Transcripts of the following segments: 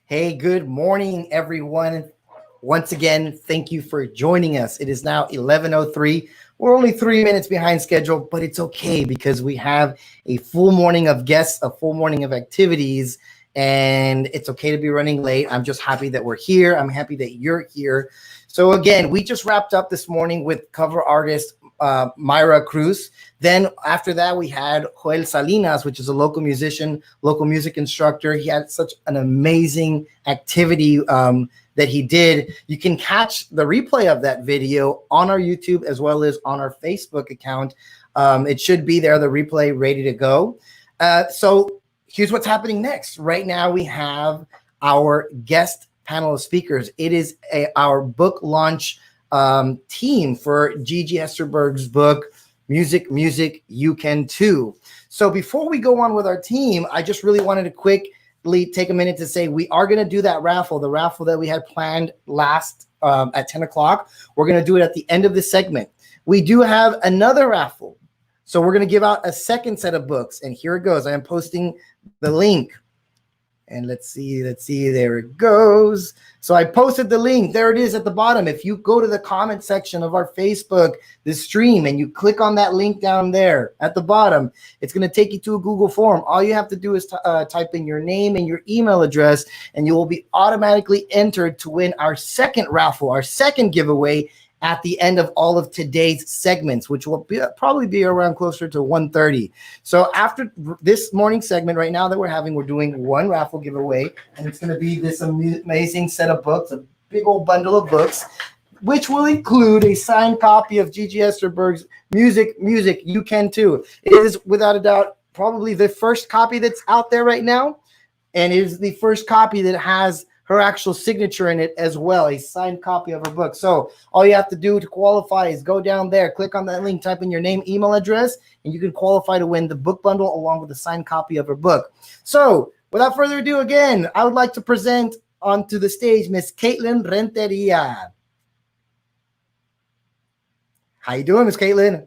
Hey, good morning, everyone. Once again, thank you for joining us. It is now 11:03. We're only 3 minutes behind schedule, but it's okay because we have a full morning of guests, a full morning of activities, and it's okay to be running late. I'm just happy that we're here. I'm happy that you're here. So, again, we just wrapped up this morning with cover artist Myra Cruz. Then after that, we had Joel Salinas, which is a local musician, local music instructor. He had such an amazing activity that he did. You can catch the replay of that video on our YouTube as well as on our Facebook account. It should be there, the replay ready to go. So here's what's happening next. Right now, we have our guest panel of speakers. It is our book launch team for Gigi Hesterberg's book, Music, You Can Too. So before we go on with our team, I just really wanted to quickly take a minute to say we are going to do that raffle, the raffle that we had planned last at 10 o'clock. We're going to do it at the end of this segment. We do have another raffle. So we're going to give out a second set of books. And here it goes. I am posting the link. And let's see, there it goes. So I posted the link. There it is at the bottom. If you go to the comment section of our Facebook, the stream, and you click on that link down there at the bottom, it's going to take you to a Google form. All you have to do is type in your name and your email address, and you will be automatically entered to win our second raffle, our second giveaway at the end of all of today's segments, which will probably be around closer to 1:30. So after this morning segment right now that we're doing one raffle giveaway, and it's going to be this amazing set of books, a big old bundle of books, which will include a signed copy of Gigi Hesterberg's Music, You Can Too. It is without a doubt probably the first copy that's out there right now, and it is the first copy that has her actual signature in it as well, a signed copy of her book. So all you have to do to qualify is go down there, click on that link, type in your name, email address, and you can qualify to win the book bundle along with a signed copy of her book. So without further ado, again, I would like to present onto the stage Miss Caitlin Renteria. How you doing, Miss Caitlin?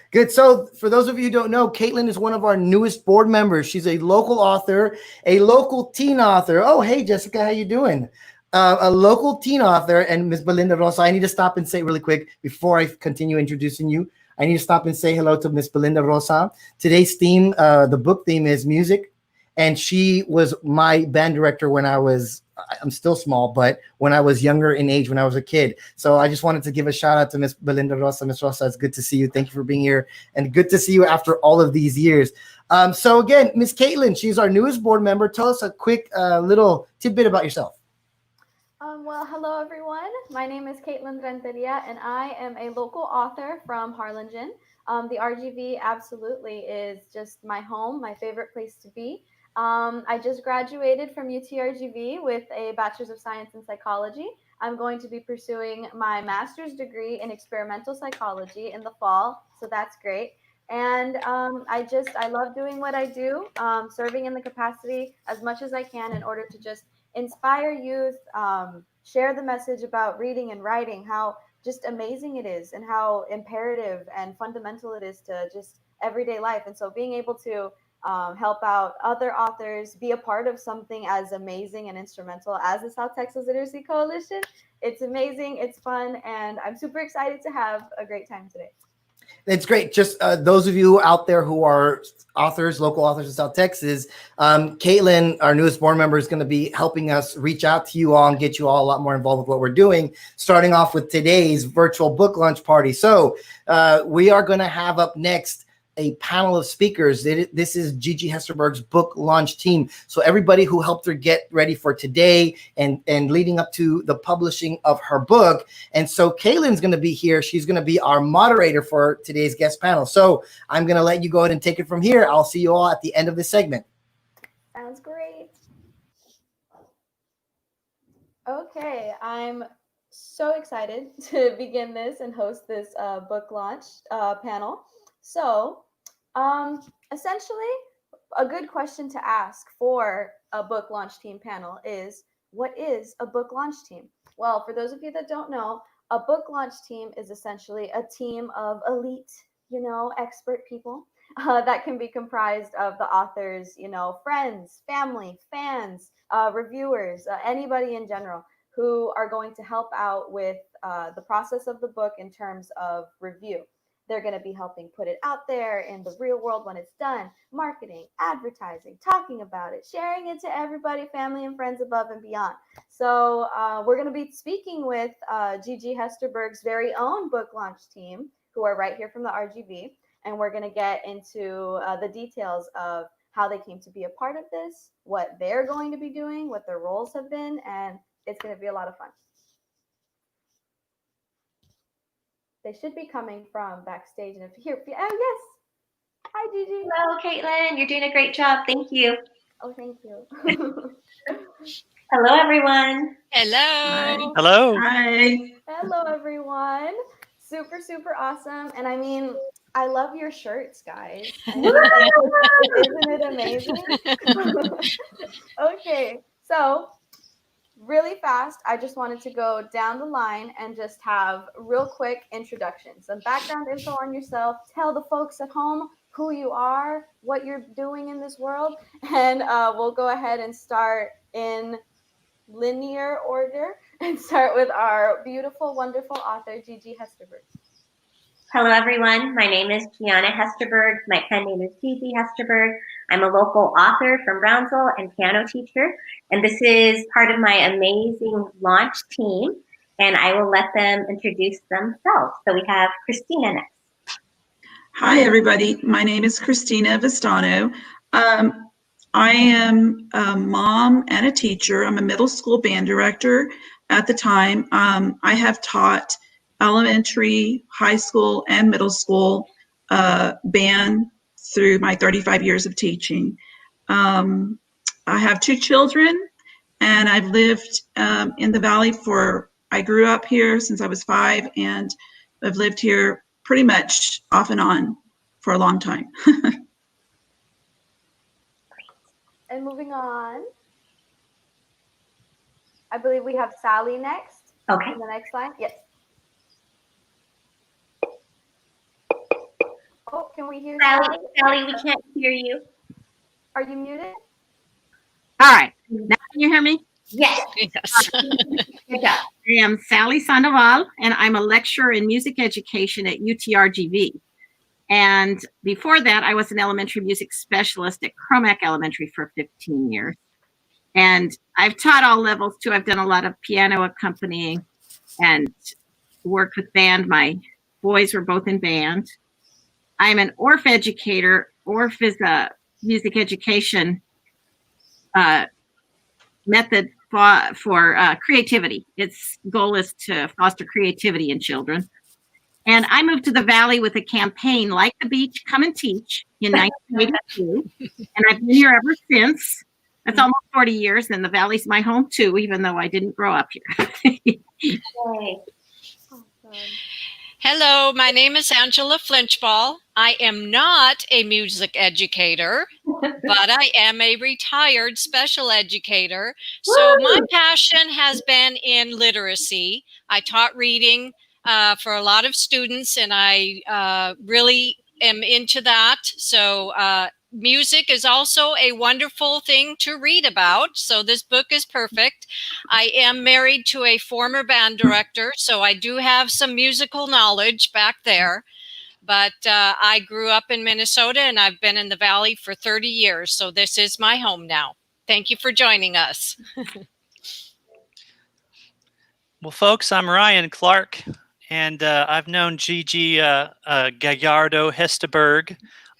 Good. So for those of you who don't know, Caitlin is one of our newest board members. She's a local author, a local teen author. Oh, hey, Jessica, how you doing? A local teen author, and Ms. Belinda Rosa. I need to stop and say really quick before I continue introducing you. I need to stop and say hello to Ms. Belinda Rosa. Today's theme, the book theme is music, and she was my band director when I'm still small, but when I was younger in age, when I was a kid. So I just wanted to give a shout out to Miss Belinda Rosa. Miss Rosa, it's good to see you. Thank you for being here, and good to see you after all of these years. So again, Miss Caitlin, she's our newest board member. Tell us a quick little tidbit about yourself. Well, hello everyone. My name is Caitlin Renteria, and I am a local author from Harlingen. The RGV absolutely is just my home, my favorite place to be. I just graduated from UTRGV with a Bachelor's of Science in Psychology. I'm going to be pursuing my master's degree in experimental psychology in the fall, so that's great. And I love doing what I do, serving in the capacity as much as I can in order to just inspire youth, share the message about reading and writing, how just amazing it is and how imperative and fundamental it is to just everyday life. And so being able to help out other authors, be a part of something as amazing and instrumental as the South Texas Literacy Coalition, it's amazing, it's fun, and I'm super excited to have a great time today. It's great. Just those of you out there who are authors, local authors in South Texas, Caitlin, our newest board member, is going to be helping us reach out to you all and get you all a lot more involved with what we're doing, starting off with today's virtual book launch party. So we are going to have up next a panel of speakers. This is Gigi Hesterberg's book launch team. So everybody who helped her get ready for today and leading up to the publishing of her book. And so Caitlin's going to be here. She's going to be our moderator for today's guest panel. So I'm going to let you go ahead and take it from here. I'll see you all at the end of this segment. Sounds great. Okay, I'm so excited to begin this and host this book launch panel. So essentially, a good question to ask for a book launch team panel is, what is a book launch team? Well, for those of you that don't know, A book launch team is essentially a team of elite, expert people that can be comprised of the author's, friends, family, fans, reviewers, anybody in general who are going to help out with the process of the book in terms of review. They're going to be helping put it out there in the real world when it's done, marketing, advertising, talking about it, sharing it to everybody, family and friends above and beyond. So we're going to be speaking with Gigi Hesterberg's very own book launch team, who are right here from the RGV. And we're going to get into the details of how they came to be a part of this, what they're going to be doing, what their roles have been, and it's going to be a lot of fun. They should be coming from backstage. And if here, oh yes, hi Gigi. Hello, Caitlin. You're doing a great job. Thank you. Oh, thank you. Hello, everyone. Hello. Hi. Hello. Hi. Hello, everyone. Super, super awesome. And I mean, I love your shirts, guys. Isn't it amazing? Okay, so really fast, I just wanted to go down the line and just have real quick introductions, some background info on yourself, tell the folks at home who you are, what you're doing in this world, and we'll go ahead and start in linear order and start with our beautiful, wonderful author, Gigi Hesterberg. Hello, everyone. My name is Gianna Hesterberg. My pen name is Gigi Hesterberg. I'm a local author from Brownsville and piano teacher. And this is part of my amazing launch team. And I will let them introduce themselves. So we have Christina next. Hi, everybody. My name is Christina Vistano. I am a mom and a teacher. I'm a middle school band director at the time. I have taught elementary, high school, and middle school band through my 35 years of teaching. I have 2 children, and I've lived in the Valley I grew up here since I was 5, and I've lived here pretty much off and on for a long time. And moving on, I believe we have Sally next. Okay. In the next line, yes. Oh, can we hear Sally? Sally, we can't hear you. Are you muted? All right. Now can you hear me? Yes. Yes. Good job. I am Sally Sandoval, and I'm a lecturer in music education at UTRGV. And before that, I was an elementary music specialist at Cromack Elementary for 15 years. And I've taught all levels too. I've done a lot of piano accompanying and worked with band. My boys were both in band. I'm an ORF educator. ORF is a music education method for creativity. Its goal is to foster creativity in children. And I moved to the Valley with a campaign, Like the Beach, Come and Teach, in 1982. And I've been here ever since. That's almost 40 years, and the Valley's my home too, even though I didn't grow up here. Yay. Awesome. Hello, my name is Angela Flinchball. I am not a music educator, but I am a retired special educator. So my passion has been in literacy. I taught reading for a lot of students, and I really am into that. So music is also a wonderful thing to read about. So this book is perfect. I am married to a former band director, so I do have some musical knowledge back there. But I grew up in Minnesota, and I've been in the Valley for 30 years. So this is my home now. Thank you for joining us. Well, folks, I'm Ryan Clark, and I've known Gigi Gallardo Hesterberg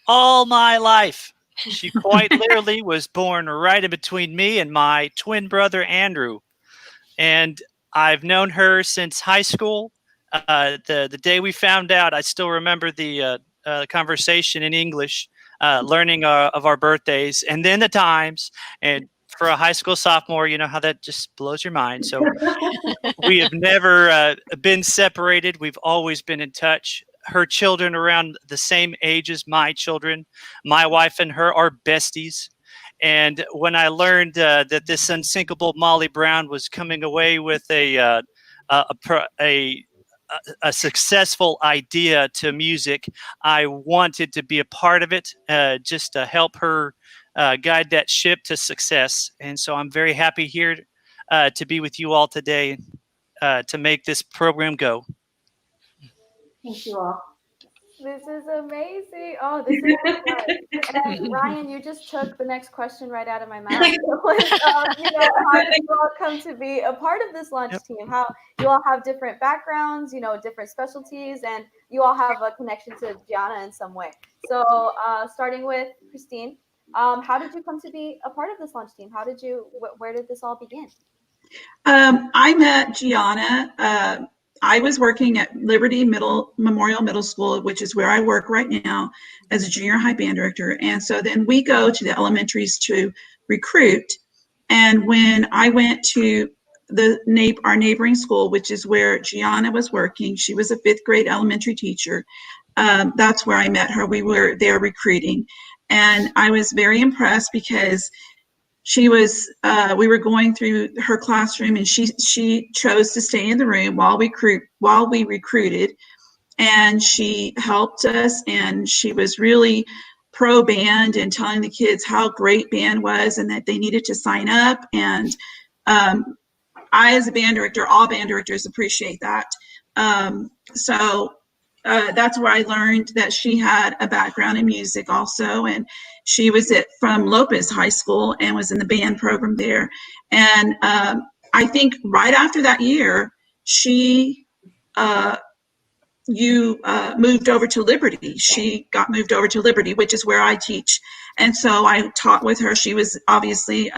all my life. She quite literally was born right in between me and my twin brother, Andrew. And I've known her since high school. The day we found out, I still remember the conversation in English, learning of our birthdays, and then the times. And for a high school sophomore, you know how that just blows your mind. So we have never been separated. We've always been in touch. Her children around the same age as my children. My wife and her are besties. And when I learned that this unsinkable Molly Brown was coming away with a a successful idea to music, I wanted to be a part of it, just to help her guide that ship to success. And so I'm very happy here to be with you all today to make this program go. Thank you all. This is amazing. Oh, this is so fun. And Ryan, you just took the next question right out of my mouth. How did you all come to be a part of this lunch team? How you all have different backgrounds, different specialties, and you all have a connection to Gianna in some way. So starting with Christine, how did you come to be a part of this lunch team? Where did this all begin? I met Gianna. I was working at Liberty Memorial Middle School, which is where I work right now as a junior high band director. And so then we go to the elementaries to recruit. And when I went to our neighboring school, which is where Gianna was working, she was a 5th grade elementary teacher. That's where I met her. We were there recruiting. And I was very impressed because we were going through her classroom, and she chose to stay in the room while we recruited, and she helped us, and she was really pro band and telling the kids how great band was and that they needed to sign up. And I, as a band director, all band directors appreciate that. So that's where I learned that she had a background in music also, and she was from Lopez High School and was in the band program there. And I think right after that year, you moved over to Liberty. She got moved over to Liberty, which is where I teach. And so I taught with her. She was obviously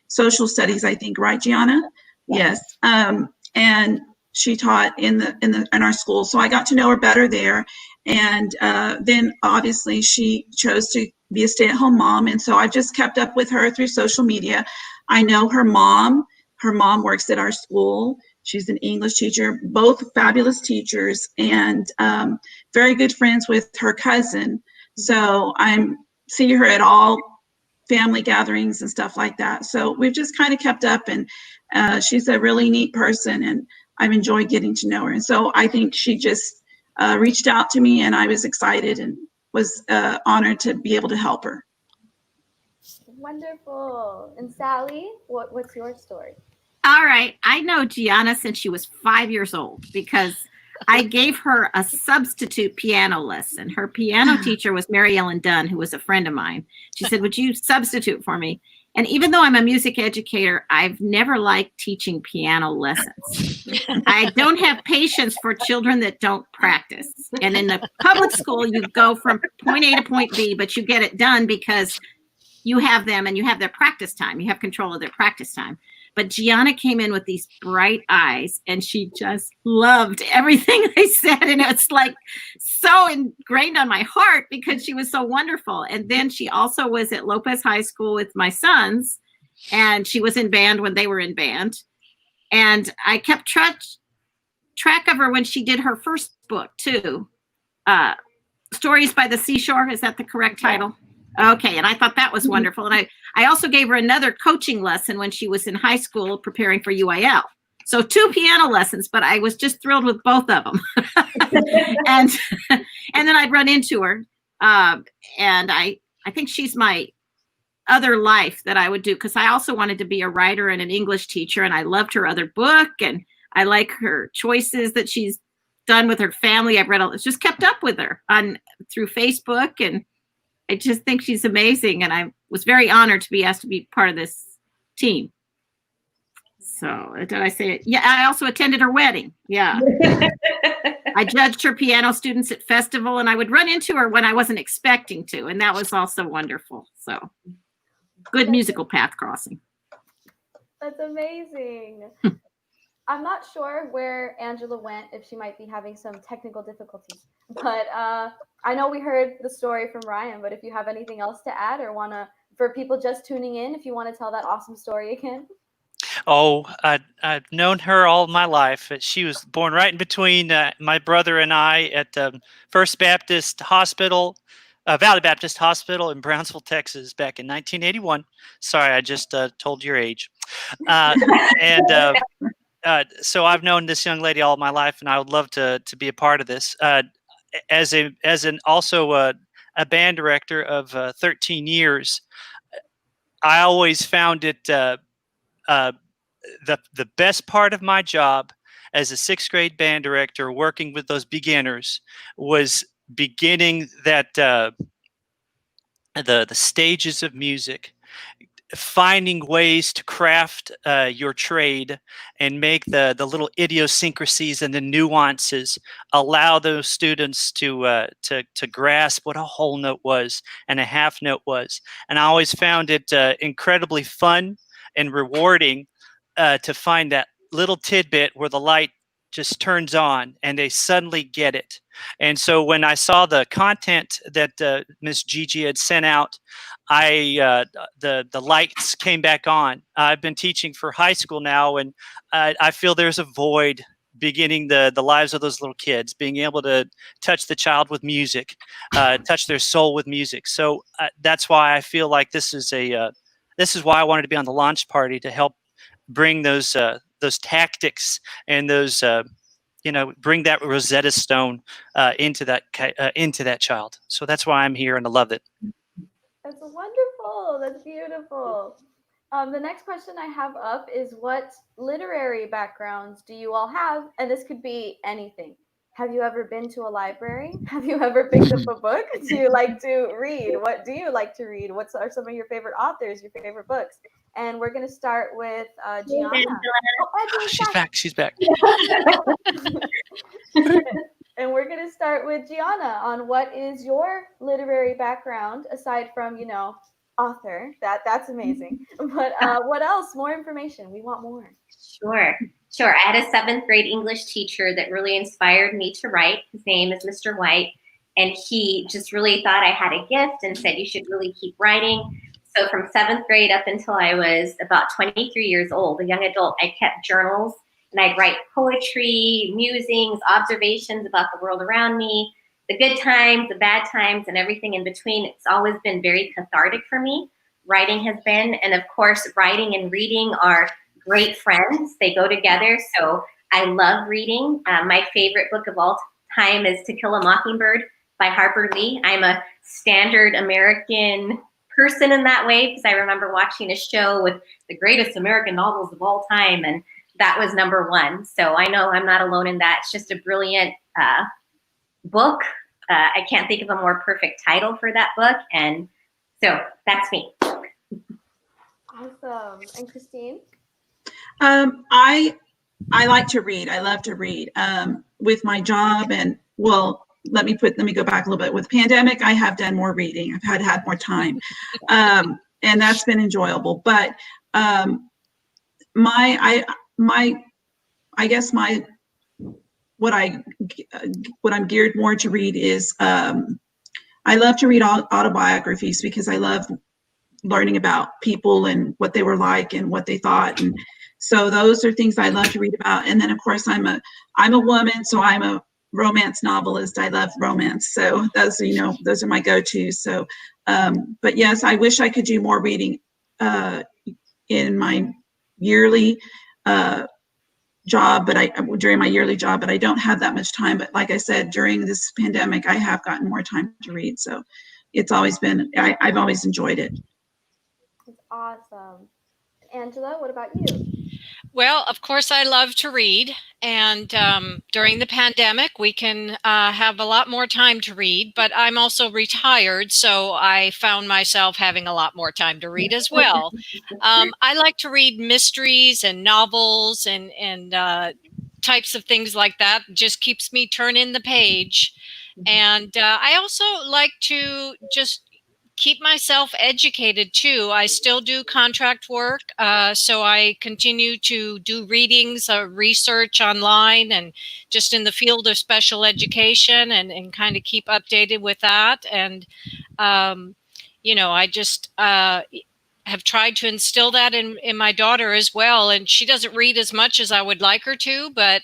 social studies, I think, right, Gianna? Yes. And she taught in our school. So I got to know her better there. And then obviously she chose to be a stay-at-home mom. And so I've just kept up with her through social media. I know her mom. Her mom works at our school. She's an English teacher, both fabulous teachers, and very good friends with her cousin. So I see her at all family gatherings and stuff like that. So we've just kind of kept up, and she's a really neat person, and I've enjoyed getting to know her. And so I think she just reached out to me, and I was excited and was honored to be able to help her. Wonderful. And Sally, what's your story? All right. I know Gianna since she was 5 years old because I gave her a substitute piano lesson. Her piano teacher was Mary Ellen Dunn, who was a friend of mine. She said, "Would you substitute for me?" And even though I'm a music educator, I've never liked teaching piano lessons. I don't have patience for children that don't practice. And in the public school, you go from point A to point B, but you get it done because you have them and you have their practice time. You have control of their practice time. But Gianna came in with these bright eyes, and she just loved everything I said. And it's like so ingrained on my heart because she was so wonderful. And then she also was at Lopez High School with my sons, and she was in band when they were in band. And I kept track of her when she did her first book too. Stories by the Seashore. Is that the correct title? Okay, and I thought that was wonderful. And I also gave her another coaching lesson when she was in high school preparing for UIL. So 2 piano lessons, but I was just thrilled with both of them. and then I'd run into her. And I think she's my other life that I would do, because I also wanted to be a writer and an English teacher, and I loved her other book, and I like her choices that she's done with her family. I've just kept up with her through Facebook, and I just think she's amazing, and I was very honored to be asked to be part of this team. So did I say it? Yeah, I also attended her wedding. Yeah. I judged her piano students at festival, and I would run into her when I wasn't expecting to, and that was also wonderful. So good musical path crossing. That's amazing. I'm not sure where Angela went, if she might be having some technical difficulties, but I know we heard the story from Ryan, but if you have anything else to add or for people just tuning in, if you want to tell that awesome story again. Oh, I've known her all my life. She was born right in between my brother and I at the First Baptist Hospital, Valley Baptist Hospital in Brownsville, Texas, back in 1981. Sorry, I just told your age. And so I've known this young lady all my life, and I would love to be a part of this. As an also a band director of 13 years, I always found it the best part of my job as a sixth grade band director, working with those beginners, was beginning that the stages of music, finding ways to craft your trade and make the little idiosyncrasies and the nuances allow those students to grasp what a whole note was and a half note was. And I always found it incredibly fun and rewarding to find that little tidbit where the light just turns on and they suddenly get it. And so when I saw the content that Miss Gigi had sent out, the lights came back on. I've been teaching for high school now, and I feel there's a void beginning the lives of those little kids, being able to touch the child with music, touch their soul with music. So that's why I feel like this is why I wanted to be on the launch party, to help bring those tactics and those bring that Rosetta Stone into that child. So that's why I'm here, and I love it. That's wonderful. That's beautiful. The next question I have up is, what literary backgrounds do you all have? And this could be anything. Have you ever been to a library? Have you ever picked up a book? Do you like to read? What do you like to read? What are some of your favorite authors, your favorite books? And we're going to start with Gianna. Oh, She's back. She's back. And we're going to start with Gianna on what is your literary background, aside from, author. That's amazing. But what else? More information. We want more. Sure. I had a 7th grade English teacher that really inspired me to write. His name is Mr. White. And he just really thought I had a gift and said, you should really keep writing. So from 7th grade up until I was about 23 years old, a young adult, I kept journals, and I'd write poetry, musings, observations about the world around me, the good times, the bad times, and everything in between. It's always been very cathartic for me. Writing has been, and of course, writing and reading are great friends. They go together. So I love reading. My favorite book of all time is To Kill a Mockingbird by Harper Lee. I'm a standard American person in that way, because I remember watching a show with the greatest American novels of all time, and that was #1. So I know I'm not alone in that. It's just a brilliant book. I can't think of a more perfect title for that book. And so that's me. Awesome. And Christine? I like to read. I love to read. With my job, and let me go back a little bit. With pandemic, I have done more reading. I've had more time, and that's been enjoyable. But what I'm geared more to read is I love to read autobiographies, because I love learning about people and what they were like and what they thought. And so those are things I love to read about. And then of course I'm a woman, so I'm a romance novelist. I love romance. So those are my go-tos. So, but yes, I wish I could do more reading in my yearly job, during my yearly job, but I don't have that much time. But like I said, during this pandemic, I have gotten more time to read. So it's always been, I've always enjoyed it. That's awesome. Angela, what about you? Well, of course, I love to read. And during the pandemic, we can have a lot more time to read, but I'm also retired, so I found myself having a lot more time to read as well. I like to read mysteries and novels and types of things like that. It just keeps me turning the page. And I also like to just keep myself educated too. I still do contract work, so I continue to do readings, research online, and just in the field of special education, and kind of keep updated with that. And I just have tried to instill that in my daughter as well. And she doesn't read as much as I would like her to, but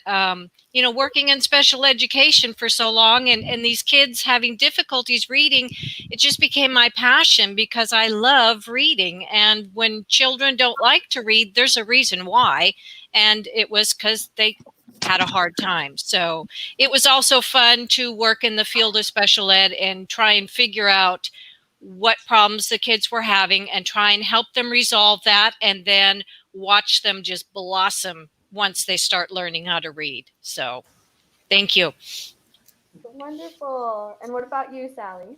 working in special education for so long, and these kids having difficulties reading, it just became my passion, because I love reading. And when children don't like to read, there's a reason why. and it was because they had a hard time. So it was also fun to work in the field of special ed and try and figure out what problems the kids were having and try and help them resolve that, and then watch them just blossom once they start learning how to read. So thank you. Wonderful. And what about you, Sally?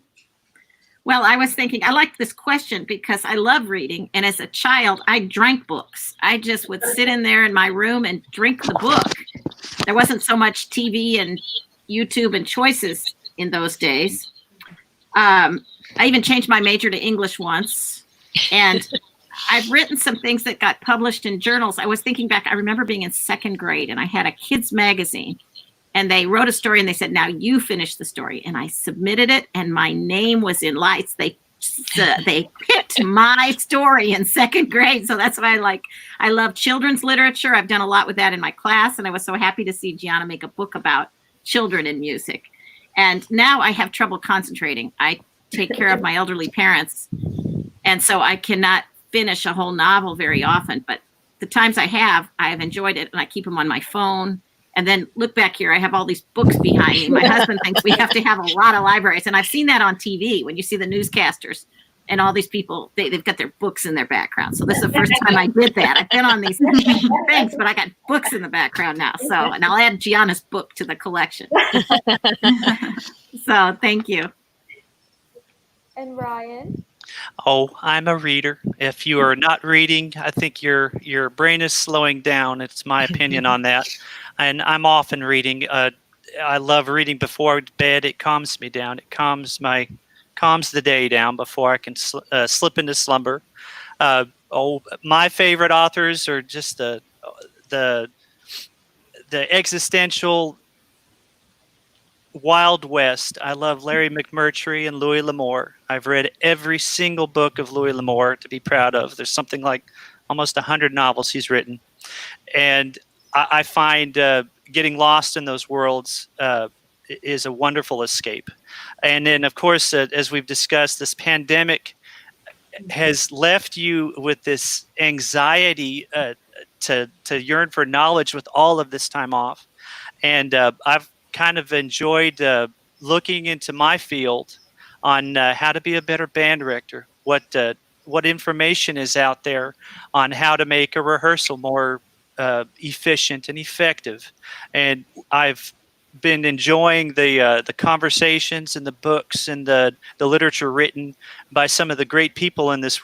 Well, I was thinking, I like this question because I love reading. And as a child, I drank books. I just would sit in there in my room and drink the book. There wasn't so much TV and YouTube and choices in those days. I even changed my major to English once. And I've written some things that got published in journals. I was thinking back, I remember being in second grade and I had a kids magazine. And they wrote a story and they said, now you finish the story. And I submitted it and my name was in lights. They picked my story in second grade. So that's why I love children's literature. I've done a lot with that in my class. And I was so happy to see Gianna make a book about children in music. And now I have trouble concentrating. I take care of my elderly parents. And so I cannot finish a whole novel very often. But the times I have enjoyed it. And I keep them on my phone. And then look back here, I have all these books behind me. My husband thinks we have to have a lot of libraries. And I've seen that on TV when you see the newscasters and all these people, they've got their books in their background. So this is the first time I did that. I've been on these things, but I got books in the background now. So, and I'll add Gianna's book to the collection. So thank you. And Ryan? Oh, I'm a reader. If you are not reading, I think your brain is slowing down. It's my opinion on that. And I'm often reading. I love reading before bed. It calms me down. It calms the day down before I can slip into slumber. My favorite authors are just the existential Wild West. I love Larry McMurtry and Louis L'Amour. I've read every single book of Louis L'Amour to be proud of. There's something like almost 100 novels he's written. And I find getting lost in those worlds is a wonderful escape. And then, of course, as we've discussed, this pandemic has left you with this anxiety to yearn for knowledge with all of this time off. And I've kind of enjoyed looking into my field on how to be a better band director, what information is out there on how to make a rehearsal more efficient and effective. And I've been enjoying the conversations and the books and the literature written by some of the great people in this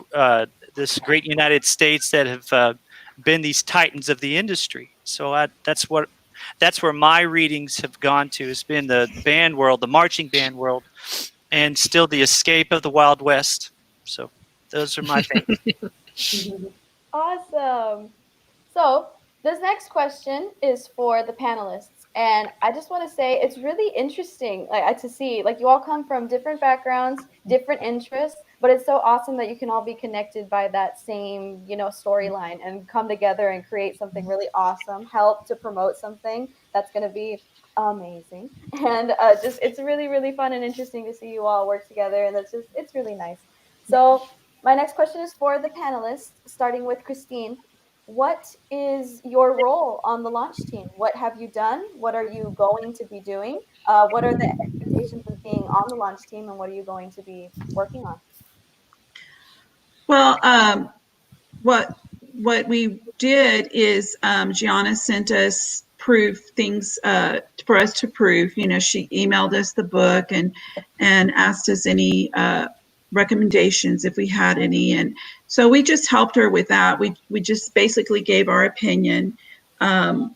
great United States that have been these titans of the industry. So that's where my readings have gone to, has been the band world, the marching band world, and still the escape of the Wild West. So those are my things. Awesome. So this next question is for the panelists. And I just want to say it's really interesting to see, you all come from different backgrounds, different interests, but it's so awesome that you can all be connected by that same, storyline and come together and create something really awesome, help to promote something that's going to be amazing. And it's really, really fun and interesting to see you all work together. And it's really nice. So my next question is for the panelists, starting with Christine. What is your role on the launch team? What have you done? What are you going to be doing? What are the expectations of being on the launch team, and what are you going to be working on? Well, what we did is Gianna sent us things for us to prove. She emailed us the book and asked us any recommendations if we had any, and so we just helped her with that. We just basically gave our opinion, and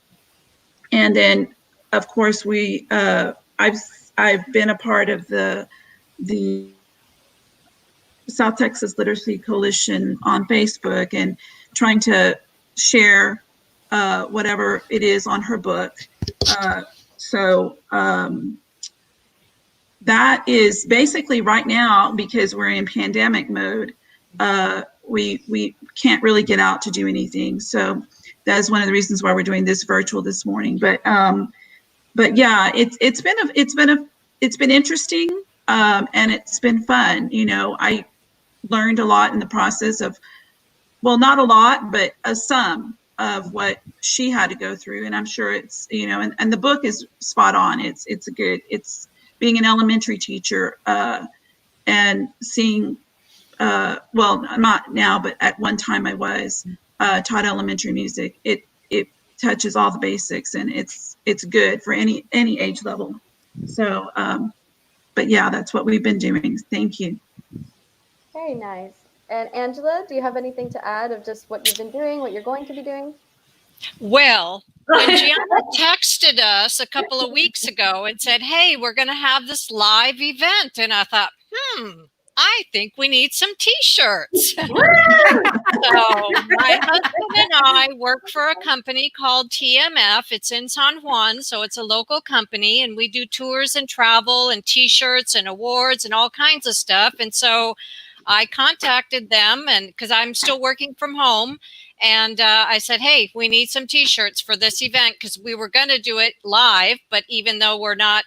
then of course I've been a part of the South Texas Literacy Coalition on Facebook and trying to share whatever it is on her book. So that is basically right now, because we're in pandemic mode, we can't really get out to do anything. So that is one of the reasons why we're doing this virtual this morning. But yeah, it's been interesting, and it's been fun. I learned a lot in the process of, well, not a lot, but some. of what she had to go through. And I'm sure it's, you know, and the book is spot on. It's being an elementary teacher and seeing, well, not now, but at one time I was taught elementary music. It touches all the basics, and it's good for any age level. So, but yeah, that's what we've been doing. Thank you. Very nice. And Angela, do you have anything to add of just what you've been doing, what you're going to be doing? Well, when Gianna texted us a couple of weeks ago and said, hey, we're going to have this live event, and I thought, I think we need some t-shirts. So my husband and I work for a company called TMF. It's in San Juan, so it's a local company, and we do tours and travel and t-shirts and awards and all kinds of stuff. And so I contacted them, and because I'm still working from home, and I said, hey, we need some t-shirts for this event, because we were going to do it live, but even though we're not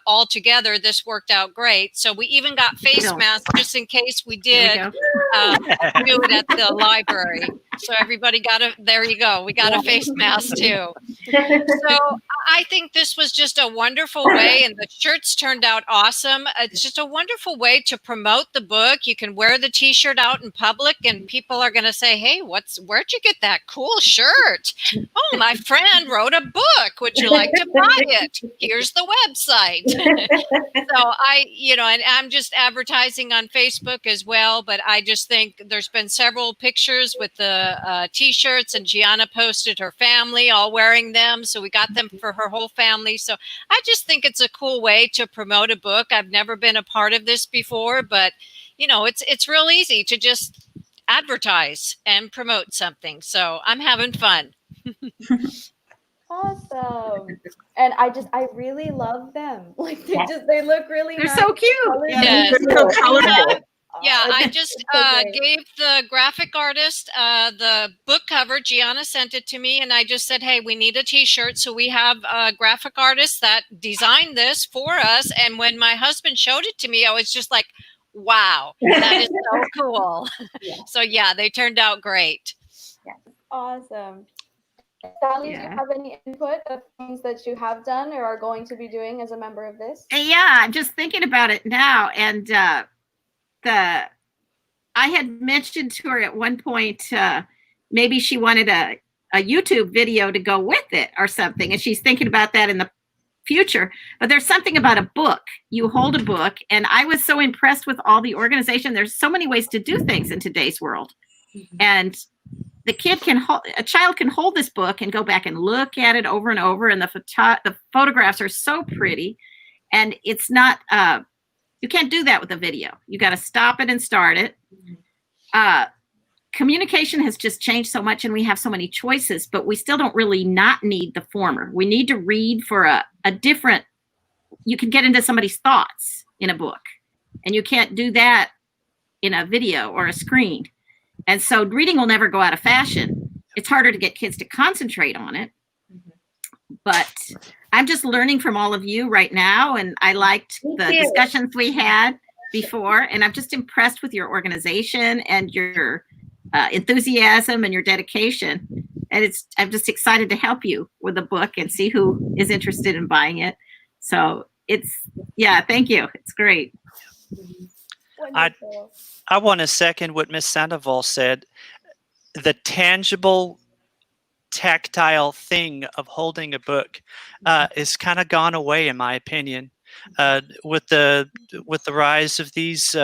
all together, this worked out great. So we even got face masks just in case we did do it at the library. So everybody got there you go. We got a face mask too. So I think this was just a wonderful way, and the shirts turned out awesome. It's just a wonderful way to promote the book. You can wear the t-shirt out in public, and people are going to say, hey, where'd you get that cool shirt? Oh, my friend wrote a book. Would you like to buy it? Here's the website. So and I'm just advertising on Facebook as well, but I just think there's been several pictures with the t-shirts, and Gianna posted her family all wearing them. So we got them for her whole family. So I just think it's a cool way to promote a book. I've never been a part of this before, but it's real easy to just advertise and promote something. So I'm having fun. Awesome. And I really love them. Like they look really They're nice. so cute. Yes. They're so colorful. Yeah, I just gave the graphic artist the book cover. Gianna sent it to me, and I just said, hey, we need a t-shirt. So we have a graphic artist that designed this for us. And when my husband showed it to me, I was just like, wow, that is so cool. So yeah, they turned out great. Awesome. Sally, do you have any input of things that you have done or are going to be doing as a member of this? Yeah, I'm just thinking about it now, and I had mentioned to her at one point maybe she wanted a YouTube video to go with it or something, and she's thinking about that in the future. But there's something about a book. You hold a book, and I was so impressed with all the organization. There's so many ways to do things in today's world, and a child can hold this book and go back and look at it over and over, and the photographs are so pretty, and it's not. You can't do that with a video. You got to stop it and start it. Communication has just changed so much, and we have so many choices, but we still don't really not need the former. We need to read for a different, you can get into somebody's thoughts in a book, and you can't do that in a video or a screen. And so reading will never go out of fashion. It's harder to get kids to concentrate on it, but I'm just learning from all of you right now, and I liked the discussions we had before, and I'm just impressed with your organization and your enthusiasm and your dedication. And I'm just excited to help you with the book and see who is interested in buying it. So thank you. It's great. Wonderful. I want to second what Miss Sandoval said. The tangible, tactile thing of holding a book is kind of gone away, in my opinion, with the rise of these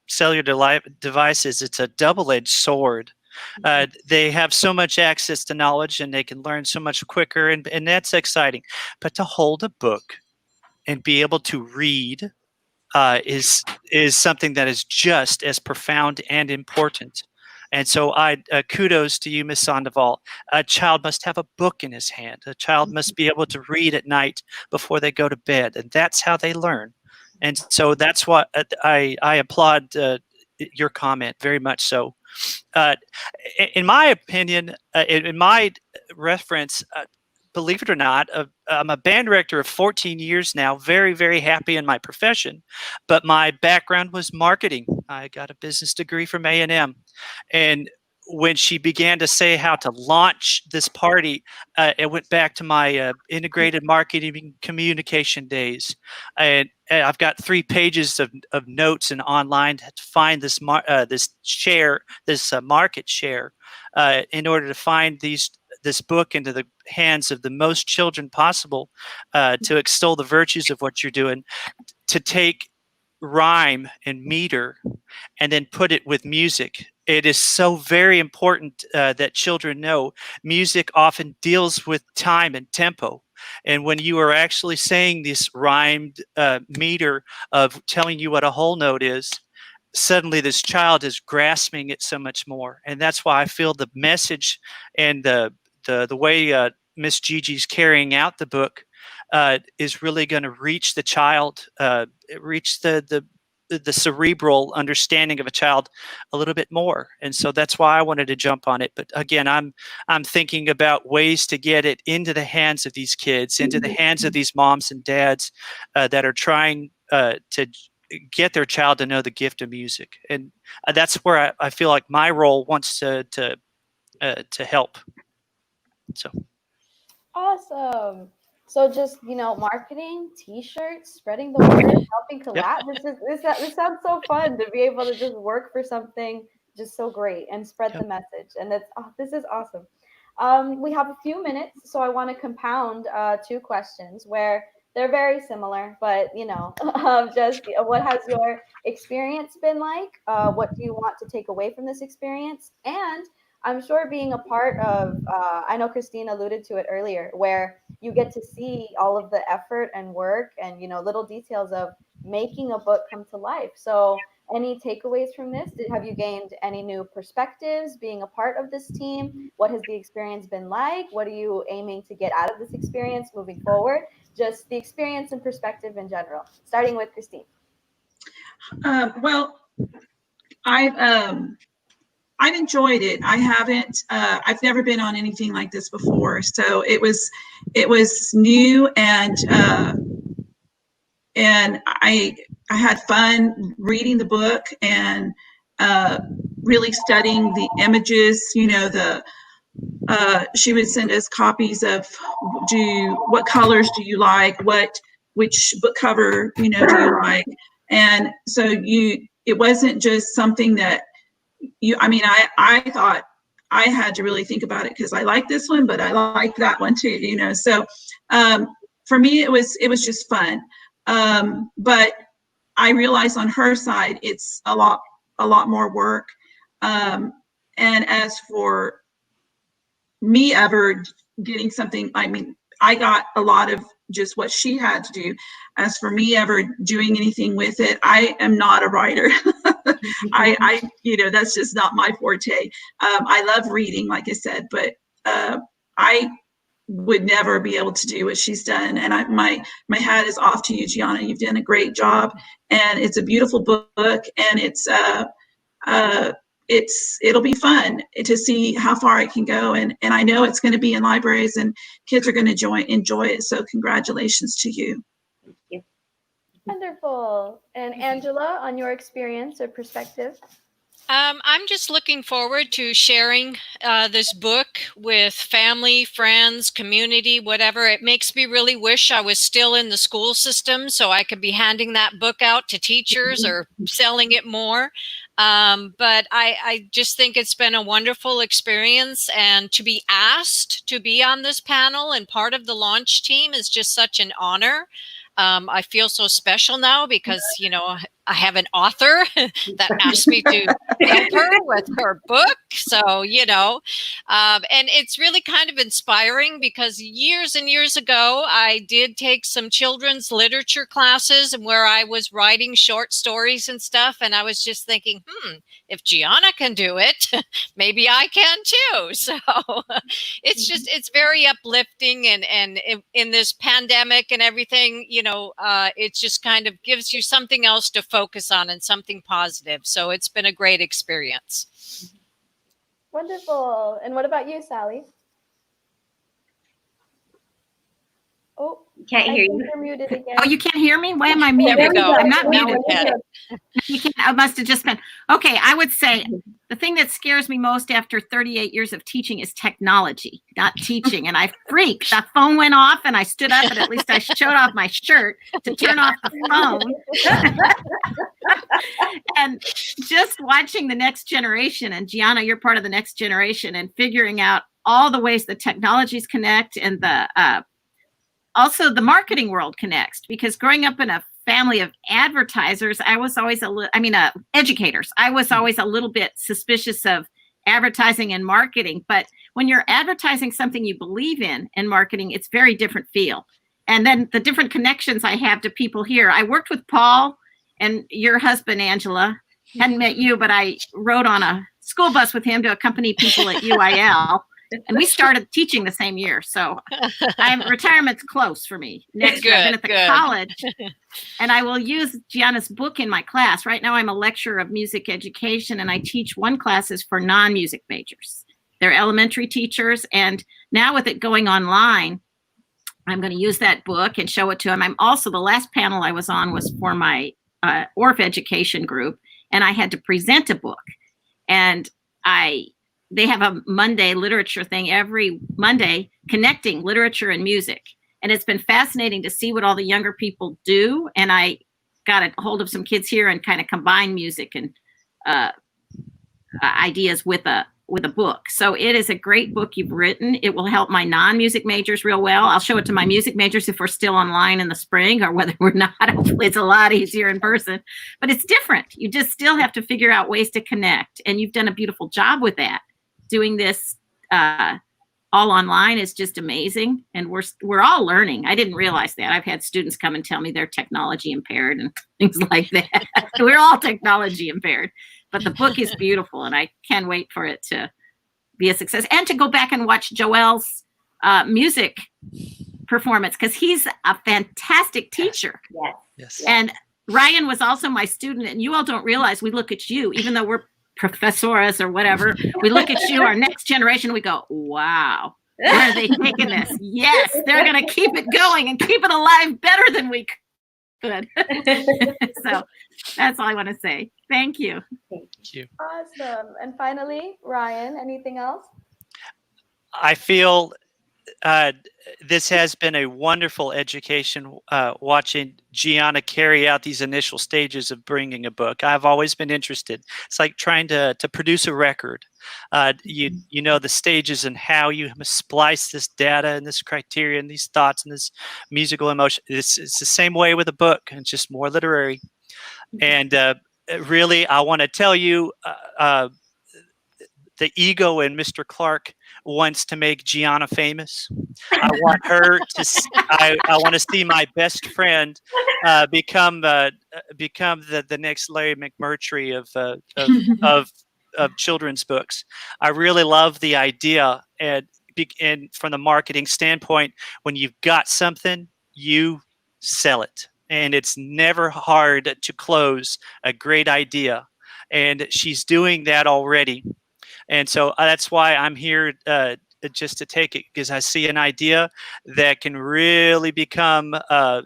cellular devices. It's a double-edged sword. They have so much access to knowledge, and they can learn so much quicker, and that's exciting. But to hold a book and be able to read is something that is just as profound and important. And so I kudos to you, Ms. Sandoval. A child must have a book in his hand. A child must be able to read at night before they go to bed, and that's how they learn. And so that's what I applaud your comment very much so. In my opinion, in my reference, believe it or not, I'm a band director of 14 years now, very, very happy in my profession, but my background was marketing. I got a business degree from A&M. And when she began to say how to launch this party, it went back to my integrated marketing communication days. And I've got 3 pages of notes and online to find this market share in order to find this book into the hands of the most children possible, to extol the virtues of what you're doing, to take rhyme and meter and then put it with music. It is so very important that children know music often deals with time and tempo. And when you are actually saying this rhymed meter of telling you what a whole note is, suddenly this child is grasping it so much more. And that's why I feel the message and the way Miss Gigi's carrying out the book is really going to reach the child, reach the cerebral understanding of a child a little bit more. And so that's why I wanted to jump on it. But again, I'm thinking about ways to get it into the hands of these kids, into the hands of these moms and dads that are trying to get their child to know the gift of music. And that's where I feel like my role wants to help. So Awesome. So just, marketing, t-shirts, spreading the word, helping collab. This sounds so fun to be able to just work for something just so great and spread the message. And this is awesome. We have a few minutes, so I want to compound 2 questions where they're very similar, but just what has your experience been like? What do you want to take away from this experience? And I'm sure being a part of, I know Christine alluded to it earlier, where you get to see all of the effort and work and, little details of making a book come to life. So any takeaways from this? Have you gained any new perspectives being a part of this team? What has the experience been like? What are you aiming to get out of this experience moving forward? Just the experience and perspective in general, starting with Christine. Well, I've enjoyed it. I've never been on anything like this before. So it was new, and I had fun reading the book and really studying the images. She would send us copies of what colors do you like, which book cover do you like, and so it wasn't just something that I thought I had to really think about it because I like this one, but I like that one too, so for me it was just fun, but I realized on her side it's a lot more work, and as for me ever getting something, I got a lot of just what she had to do. As for me ever doing anything with it, I am not a writer. I that's just not my forte. I love reading, like I said, but I would never be able to do what she's done. And my hat is off to you, Gianna. You've done a great job, and it's a beautiful book, and it'll be fun to see how far it can go, and I know it's going to be in libraries and kids are going to enjoy it. So congratulations to you. Thank you. Wonderful. And Angela, on your experience or perspective? I'm just looking forward to sharing this book with family, friends, community, whatever. It makes me really wish I was still in the school system so I could be handing that book out to teachers or selling it more. But I just think it's been a wonderful experience, and to be asked to be on this panel and part of the launch team is just such an honor. I feel so special now because, I have an author that asked me to help her with her book. So, and it's really kind of inspiring because years and years ago, I did take some children's literature classes and where I was writing short stories and stuff. And I was just thinking, if Gianna can do it, maybe I can too. So it's very uplifting. And in this pandemic and everything, it just kind of gives you something else to focus on and something positive. So it's been a great experience. Wonderful. And what about you, Sally? Oh, Can't I hear think you. you're muted again. Oh, you can't hear me? Why am I There muted? we go. I'm not Now muted. we get it. You can't, I must have just been. Okay, I would say the thing that scares me most after 38 years of teaching is technology, not teaching. And I freaked. The phone went off and I stood up and at least I showed off my shirt to turn off the phone. And just watching the next generation, and Gianna, you're part of the next generation, and figuring out all the ways the technologies connect and the also the marketing world connects, because growing up in a family of advertisers, I was always educators. I was always a little bit suspicious of advertising and marketing. But when you're advertising something you believe in marketing, it's very different feel. And then the different connections I have to people here. I worked with Paul and your husband, Angela. Hadn't met you, but I rode on a school bus with him to accompany people at UIL. And we started teaching the same year. So retirement's close for me. Next year, I've been at the college, and I will use Gianna's book in my class. Right now, I'm a lecturer of music education, and I teach one classes for non-music majors. They're elementary teachers. And now with it going online, I'm going to use that book and show it to them. I'm also, the last panel I was on was for my ORF education group, and I had to present a book. And they have a Monday literature thing every Monday, connecting literature and music. And it's been fascinating to see what all the younger people do. And I got a hold of some kids here and kind of combine music and ideas with a book. So it is a great book you've written. It will help my non-music majors real well. I'll show it to my music majors if we're still online in the spring, or whether we're not. Hopefully it's a lot easier in person, but it's different. You just still have to figure out ways to connect. And you've done a beautiful job with that. Doing this all online is just amazing. And we're all learning. I didn't realize that. I've had students come and tell me they're technology impaired and things like that. We're all technology impaired. But the book is beautiful, and I can't wait for it to be a success. And to go back and watch Joel's music performance, because he's a fantastic teacher. Yes. Yes. And Ryan was also my student, and you all don't realize we look at you, even though we're professores or whatever, we look at you, our next generation, we go, wow, where are they taking this? Yes, they're going to keep it going and keep it alive better than we could. So that's all I want to say. Thank you. Thank you. Awesome. And finally, Ryan, anything else? I feel this has been a wonderful education, watching Gianna carry out these initial stages of bringing a book. I've always been interested. It's like trying to produce a record. You know the stages and how you splice this data and this criteria and these thoughts and this musical emotion. It's the same way with a book, and just more literary. And really, I want to tell you, the ego in Mr. Clark wants to make Gianna famous. I want her to. I want to see my best friend become the next Larry McMurtry of children's books. I really love the idea, and from the marketing standpoint, when you've got something, you sell it, and it's never hard to close a great idea, and she's doing that already. And so that's why I'm here just to take it, because I see an idea that can really become a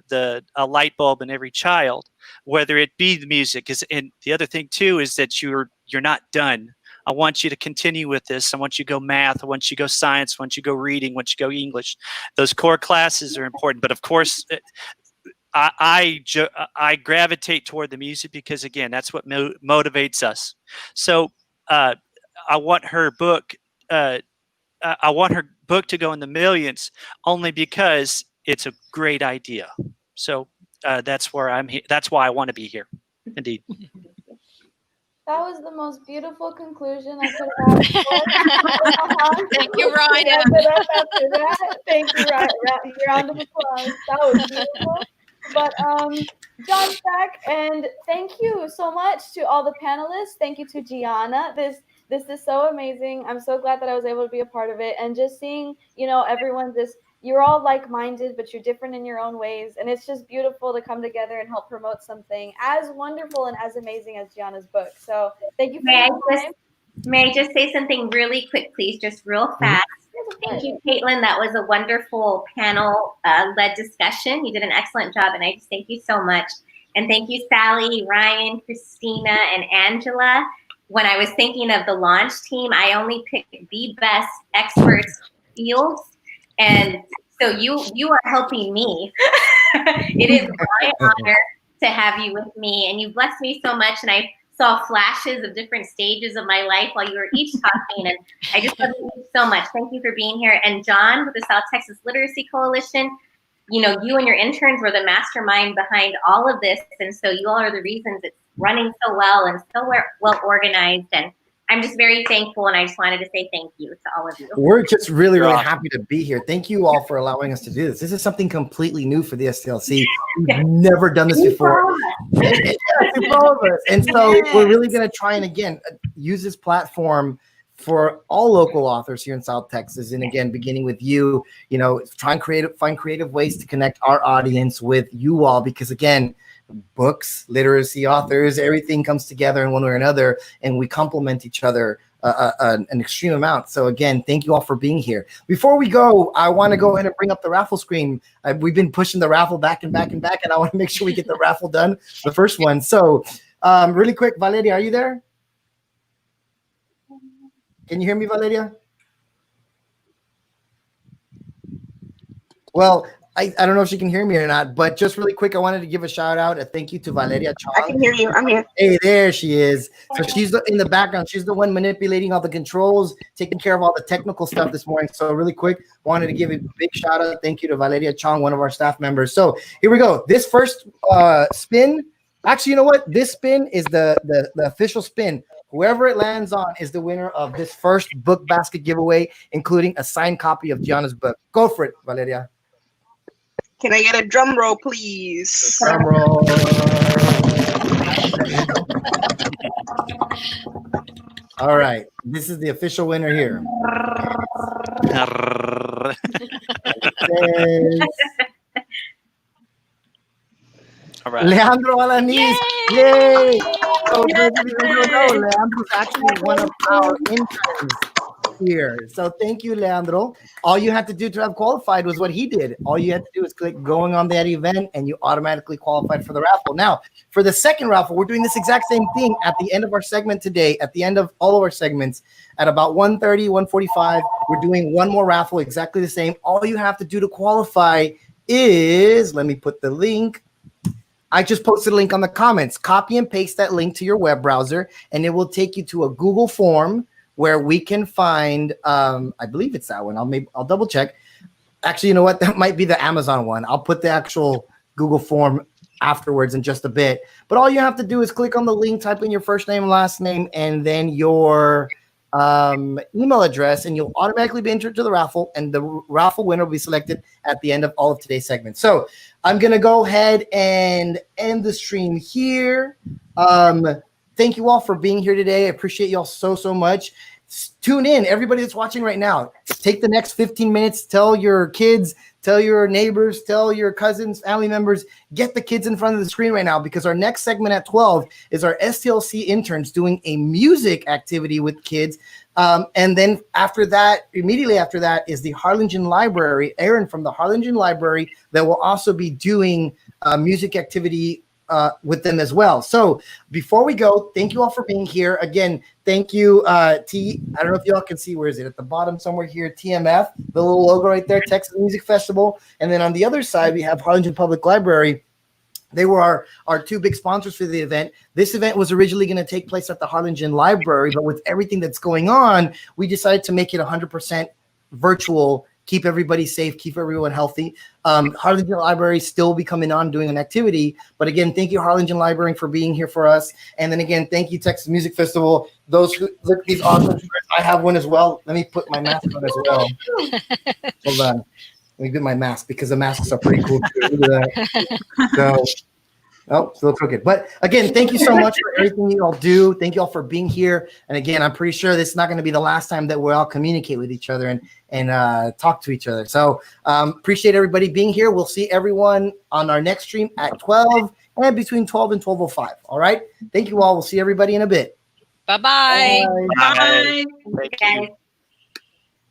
light bulb in every child, whether it be the music. And the other thing too is that you're not done. I want you to continue with this. I want you to go math. I want you to go science. I want you to go reading. I want you to go English. Those core classes are important. But of course, I gravitate toward the music because, again, that's what motivates us. So I want her book. I want her book to go in the millions, only because it's a great idea. So that's where I'm here. That's why I want to be here. Indeed. That was the most beautiful conclusion I could have asked. Thank you, Ryan. After that. Thank you, Ryan. Round of applause. That was beautiful. But John Stack, and thank you so much to all the panelists. Thank you to Gianna. This is so amazing. I'm so glad that I was able to be a part of it, and just seeing, everyone you're all like-minded, but you're different in your own ways. And it's just beautiful to come together and help promote something as wonderful and as amazing as Gianna's book. So thank you for your time. May I just say something really quick, please, just real fast? Yes, of Thank you, Caitlin. That was a wonderful panel led discussion. You did an excellent job, and I just thank you so much. And thank you, Sally, Ryan, Christina, and Angela. When I was thinking of the launch team, I only picked the best experts fields, and so you are helping me. It is my honor to have you with me, and you blessed me so much, and I saw flashes of different stages of my life while you were each talking, and I just love you so much. Thank you for being here. And John with the South Texas Literacy Coalition, you know, you and your interns were the mastermind behind all of this, and so you all are the reasons it's running so well and so well organized, and I'm just very thankful, and I just wanted to say thank you to all of you. We're just really, really happy to be here. Thank you all for allowing us to do this. This is something completely new for the STLC. We've never done this before. And so we're really going to try and, again, use this platform for all local authors here in South Texas. And again, beginning with you, you know, try and find creative ways to connect our audience with you all, because again, books, literacy, authors, everything comes together in one way or another, and we complement each other an extreme amount. So again, thank you all for being here. Before we go, I want to go ahead and bring up the raffle screen. We've been pushing the raffle back and back and back, and I want to make sure we get the raffle done, the first one. So really quick, Valeria, are you there? Can you hear me, Valeria? Well, I don't know if she can hear me or not, but just really quick, I wanted to give a shout out, a thank you to Valeria Chong. I can hear you. I'm here. Hey, there she is. So she's in the background. She's the one manipulating all the controls, taking care of all the technical stuff this morning. So really quick, wanted to give a big shout out. Thank you to Valeria Chong, one of our staff members. So here we go. This first spin, actually, you know what? This spin is the official spin. Whoever it lands on is the winner of this first book basket giveaway, including a signed copy of Gianna's book. Go for it, Valeria. Can I get a drum roll, please? Drum roll. All right. This is the official winner here. All right. Leandro Alanis. Yay! So, Leandro's actually one of our interns here. So thank you, Leandro. All you had to do to have qualified was what he did. All you had to do is click going on that event, and you automatically qualified for the raffle. Now, for the second raffle, we're doing this exact same thing at the end of our segment today, at the end of all of our segments, at about 1:30, 1:45, we're doing one more raffle, exactly the same. All you have to do to qualify is, let me put the link. I just posted a link on the comments. Copy and paste that link to your web browser, and it will take you to a Google form where we can find, I believe it's that one. I'll double check. Actually, you know what? That might be the Amazon one. I'll put the actual Google form afterwards in just a bit. But all you have to do is click on the link, type in your first name, last name, and then your email address, and you'll automatically be entered to the raffle, and the raffle winner will be selected at the end of all of today's segments. So I'm going to go ahead and end the stream here. Thank you all for being here today. I appreciate you all so much. Tune in, everybody that's watching right now. Take the next 15 minutes, tell your kids, tell your neighbors, tell your cousins, family members, get the kids in front of the screen right now, because our next segment at 12 is our STLC interns doing a music activity with kids. And then after that, immediately after that, is the Harlingen Library, Aaron from the Harlingen Library, that will also be doing a music activity with them as well. So before we go, thank you all for being here. Again, thank you, T. I don't know if y'all can see, where is it? At the bottom somewhere here, TMF, the little logo right there, Texas Music Festival. And then on the other side, we have Harlingen Public Library. They were our two big sponsors for the event. This event was originally going to take place at the Harlingen Library, but with everything that's going on, we decided to make it 100% virtual, keep everybody safe, keep everyone healthy. Harlingen Library still be coming on doing an activity. But again, thank you, Harlingen Library, for being here for us. And then again, thank you, Texas Music Festival. Those who look at these awesome shirts, I have one as well. Let me put my mask on as well. Hold on. Let me get my mask, because the masks are pretty cool too. Look at that. So, oh, still crooked. But again, thank you so much for everything you all do. Thank you all for being here. And again, I'm pretty sure this is not going to be the last time that we'll all communicate with each other and talk to each other. So appreciate everybody being here. We'll see everyone on our next stream at 12 and between 12 and 12:05. All right. Thank you all. We'll see everybody in a bit. Bye-bye. Bye. Thank you, guys.